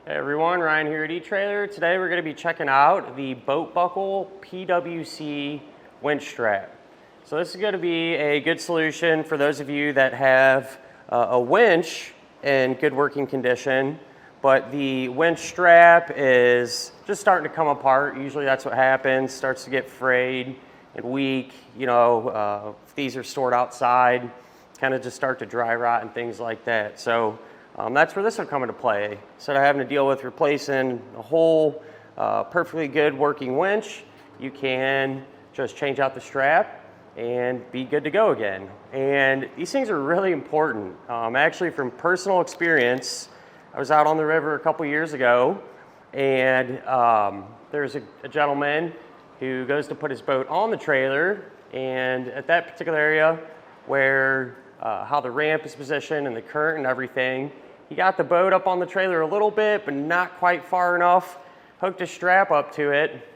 Hey everyone, Ryan here at eTrailer. Today we're going to be checking out the BoatBuckle PWC Winch Strap. So this is going to be a good solution for those of you that have a winch in good working condition, but the winch strap is just starting to come apart. Usually that's what happens, starts to get frayed and weak. If these are stored outside, kind of just start to dry rot and things like that. So that's where this will come into play. Instead of having to deal with replacing a whole perfectly good working winch, you can just change out the strap and be good to go again. And these things are really important. Actually, from personal experience, I was out on the river a couple years ago, and there's a gentleman who goes to put his boat on the trailer, and at that particular area where how the ramp is positioned and the current and everything, he got the boat up on the trailer a little bit, but not quite far enough, hooked a strap up to it,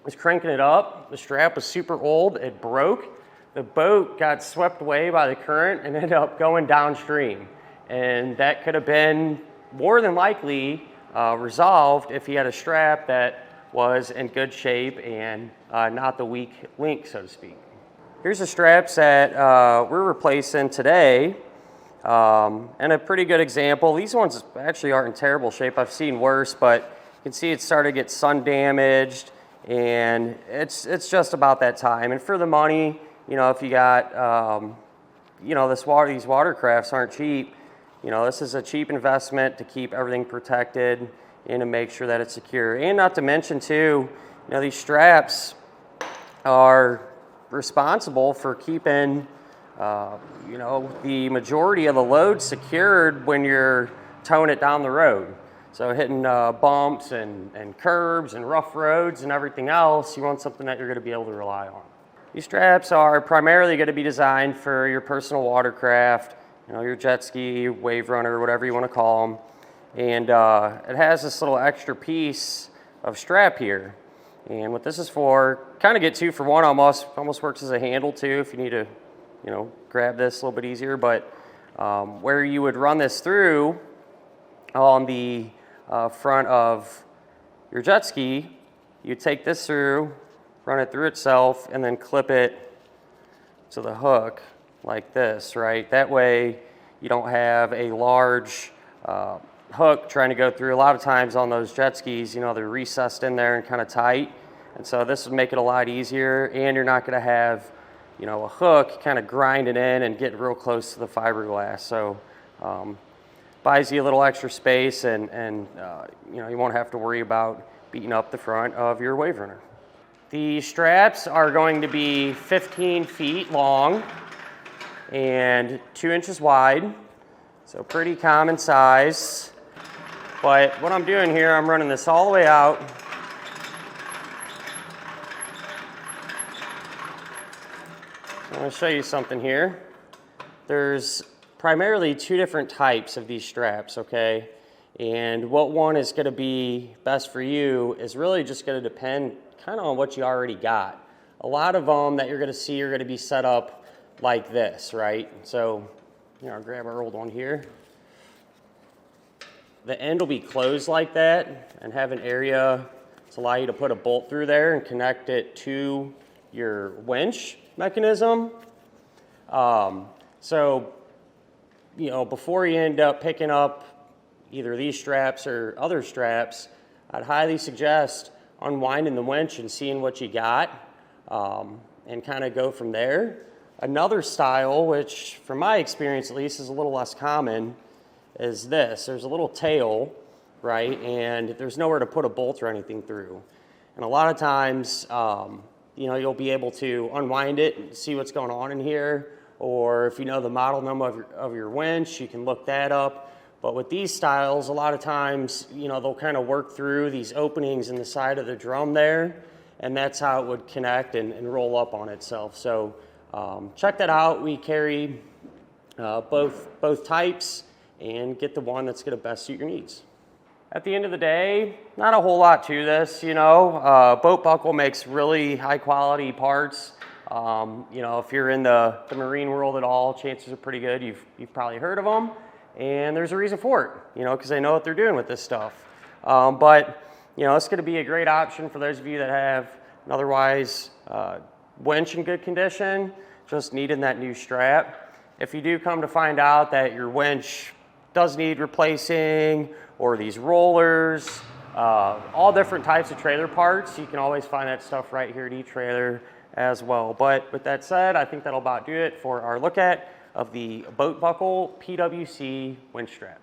was cranking it up. The strap was super old, it broke. The boat got swept away by the current and ended up going downstream. And that could have been more than likely resolved if he had a strap that was in good shape and not the weak link, so to speak. Here's the straps that we're replacing today. And a pretty good example. These ones actually aren't in terrible shape. I've seen worse, but you can see it's starting to get sun damaged, and it's just about that time. And for the money, if you got, these watercrafts aren't cheap. This is a cheap investment to keep everything protected and to make sure that it's secure. And not to mention too, these straps are responsible for keeping the majority of the load secured when you're towing it down the road. So hitting bumps and curbs and rough roads and everything else, you want something that you're going to be able to rely on. These straps are primarily going to be designed for your personal watercraft, your jet ski, wave runner, whatever you want to call them. And it has this little extra piece of strap here. And what this is for, kind of get 2 for 1 almost works as a handle too if you need to grab this a little bit easier, but where you would run this through on the front of your jet ski, you take this through, run it through itself, and then clip it to the hook like this, right? That way you don't have a large hook trying to go through. A lot of times on those jet skis, they're recessed in there and kind of tight, and so this would make it a lot easier, and you're not going to have a hook kind of grinding in and getting real close to the fiberglass. So buys you a little extra space, and you won't have to worry about beating up the front of your wave runner. The straps are going to be 15 feet long and 2 inches wide, so pretty common size. But what I'm doing here, I'm running this all the way out. I'm going to show you something here. There's primarily 2 different types of these straps, okay? And what one is going to be best for you is really just going to depend kind of on what you already got. A lot of them that you're going to see are going to be set up like this, right? So, I'll grab our old one here. The end will be closed like that and have an area to allow you to put a bolt through there and connect it to your winch mechanism. Before you end up picking up either these straps or other straps, I'd highly suggest unwinding the winch and seeing what you got, and kind of go from there. Another style, which from my experience at least is a little less common, is this. There's a little tail, right, and there's nowhere to put a bolt or anything through. And a lot of times, you'll be able to unwind it and see what's going on in here, or if you know the model number of your winch, you can look that up. But with these styles, a lot of times, they'll kind of work through these openings in the side of the drum there, and that's how it would connect and roll up on itself. So check that out. We carry both types, and get the one that's going to best suit your needs. At the end of the day, not a whole lot to this, BoatBuckle makes really high quality parts. If you're in the marine world at all, chances are pretty good you've probably heard of them, and there's a reason for it, because they know what they're doing with this stuff. But you know, it's going to be a great option for those of you that have an otherwise winch in good condition, just needing that new strap. If you do come to find out that your winch does need replacing, or these rollers, all different types of trailer parts, you can always find that stuff right here at eTrailer as well. But with that said, I think that'll about do it for our look at of the BoatBuckle PWC Winch Strap.